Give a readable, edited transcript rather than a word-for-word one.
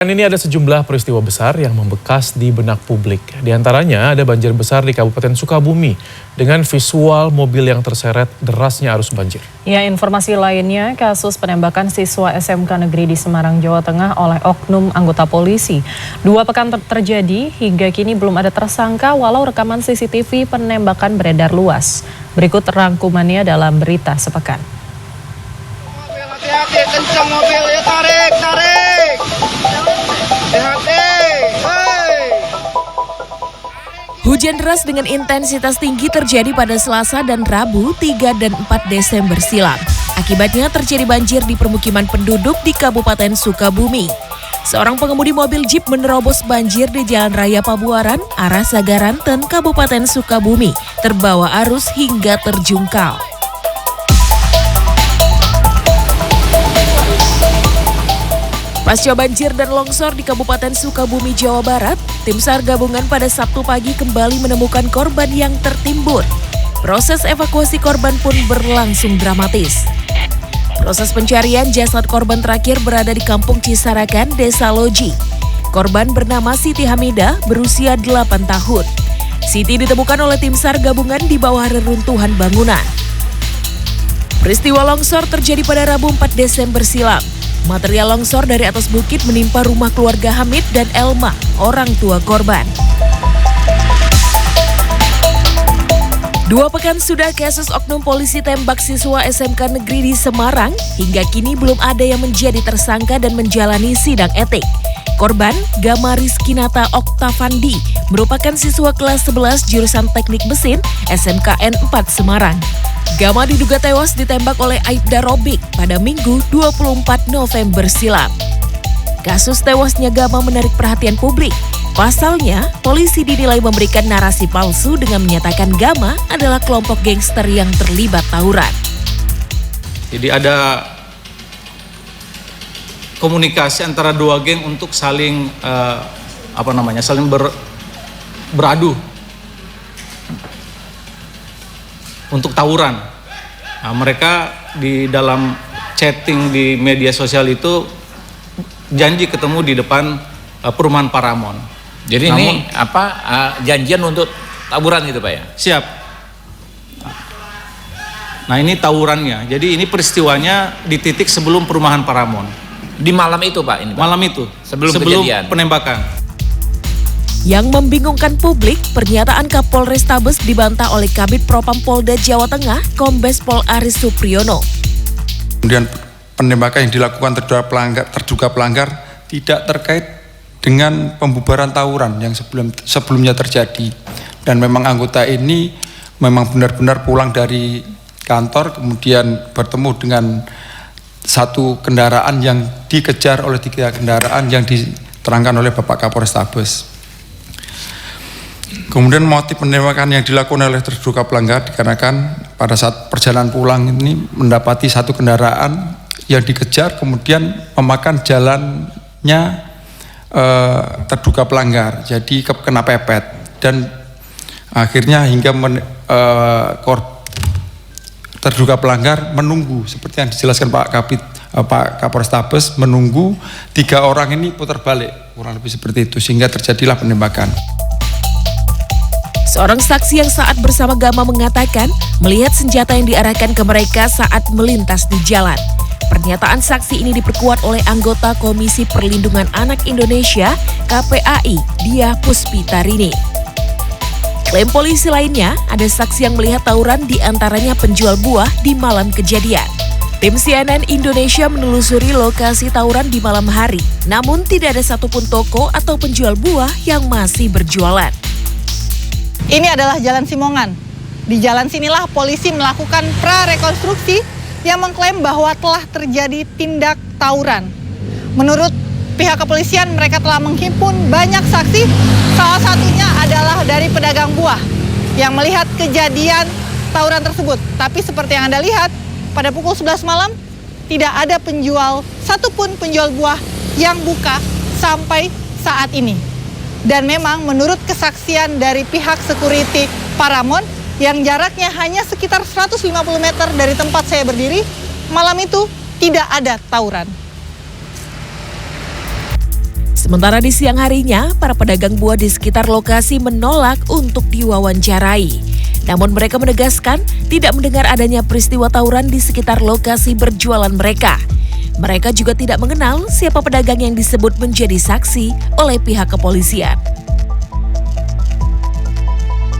Ini ada sejumlah peristiwa besar yang membekas di benak publik. Di antaranya ada banjir besar di Kabupaten Sukabumi dengan visual mobil yang terseret derasnya arus banjir. Ya, informasi lainnya, kasus penembakan siswa SMK Negeri di Semarang, Jawa Tengah oleh oknum anggota polisi. 2 pekan terjadi, hingga kini belum ada tersangka walau rekaman CCTV penembakan beredar luas. Berikut rangkumannya dalam berita sepekan. Hati-hati, kencang mobil, ya tarik. Hujan deras dengan intensitas tinggi terjadi pada Selasa dan Rabu 3 dan 4 Desember silam. Akibatnya terjadi banjir di permukiman penduduk di Kabupaten Sukabumi. Seorang pengemudi mobil Jeep menerobos banjir di Jalan Raya Pabuaran, arah Sagaranten, Kabupaten Sukabumi, terbawa arus hingga terjungkal. Pasca banjir dan longsor di Kabupaten Sukabumi, Jawa Barat, tim SAR gabungan pada Sabtu pagi kembali menemukan korban yang tertimbun. Proses evakuasi korban pun berlangsung dramatis. Proses pencarian jasad korban terakhir berada di Kampung Cisarakan, Desa Loji. Korban bernama Siti Hamidah, berusia 8 tahun. Siti ditemukan oleh tim SAR gabungan di bawah reruntuhan bangunan. Peristiwa longsor terjadi pada Rabu 4 Desember silam. Material longsor dari atas bukit menimpa rumah keluarga Hamid dan Elma, orang tua korban. 2 pekan sudah kasus oknum polisi tembak siswa SMK Negeri di Semarang, hingga kini belum ada yang menjadi tersangka dan menjalani sidang etik. Korban, Gama Rizkinata Oktavandi, merupakan siswa kelas 11 jurusan teknik mesin SMKN 4 Semarang. Gama diduga tewas ditembak oleh Aibda Robik pada Minggu 24 November silam. Kasus tewasnya Gama menarik perhatian publik. Pasalnya, polisi dinilai memberikan narasi palsu dengan menyatakan Gama adalah kelompok gangster yang terlibat tawuran. Jadi ada komunikasi antara 2 geng untuk saling beradu untuk tawuran. Nah, mereka di dalam chatting di media sosial itu janji ketemu di depan perumahan Paramount. Jadi ini janjian untuk tawuran itu Pak ya? Siap. Nah ini tawurannya. Jadi ini peristiwanya di titik sebelum perumahan Paramount. Di malam itu Pak ini Pak? Malam itu. Sebelum kejadian. Penembakan. Yang membingungkan publik, pernyataan Kapolrestabes dibantah oleh Kabid Propam Polda Jawa Tengah, Kombes Pol Aris Supriyono. Kemudian penembakan yang dilakukan terduga pelanggar tidak terkait dengan pembubaran tawuran yang sebelumnya terjadi. Dan memang anggota ini memang benar-benar pulang dari kantor, kemudian bertemu dengan satu kendaraan yang dikejar oleh 3 kendaraan yang diterangkan oleh Bapak Kapolrestabes. Kemudian motif penembakan yang dilakukan oleh terduga pelanggar dikarenakan pada saat perjalanan pulang ini mendapati satu kendaraan yang dikejar kemudian memakan jalannya terduga pelanggar, jadi kena pepet dan akhirnya hingga terduga pelanggar menunggu seperti yang dijelaskan Pak Kapolrestabes, menunggu 3 orang ini putar balik kurang lebih seperti itu sehingga terjadilah penembakan. Seorang saksi yang saat bersama Gama mengatakan melihat senjata yang diarahkan ke mereka saat melintas di jalan. Pernyataan saksi ini diperkuat oleh anggota Komisi Perlindungan Anak Indonesia KPAI, Diah Puspitarini. Klaim polisi lainnya, ada saksi yang melihat tawuran di antaranya penjual buah di malam kejadian. Tim CNN Indonesia menelusuri lokasi tawuran di malam hari, namun tidak ada satupun toko atau penjual buah yang masih berjualan. Ini adalah Jalan Simongan. Di jalan sinilah polisi melakukan prarekonstruksi yang mengklaim bahwa telah terjadi tindak tawuran. Menurut pihak kepolisian, mereka telah menghimpun banyak saksi, salah satunya adalah dari pedagang buah yang melihat kejadian tawuran tersebut. Tapi seperti yang Anda lihat, pada pukul 11 malam tidak ada satupun penjual buah yang buka sampai saat ini. Dan memang menurut kesaksian dari pihak security Paramount yang jaraknya hanya sekitar 150 meter dari tempat saya berdiri, malam itu tidak ada tawuran. Sementara di siang harinya, para pedagang buah di sekitar lokasi menolak untuk diwawancarai. Namun mereka menegaskan tidak mendengar adanya peristiwa tawuran di sekitar lokasi berjualan mereka. Mereka juga tidak mengenal siapa pedagang yang disebut menjadi saksi oleh pihak kepolisian.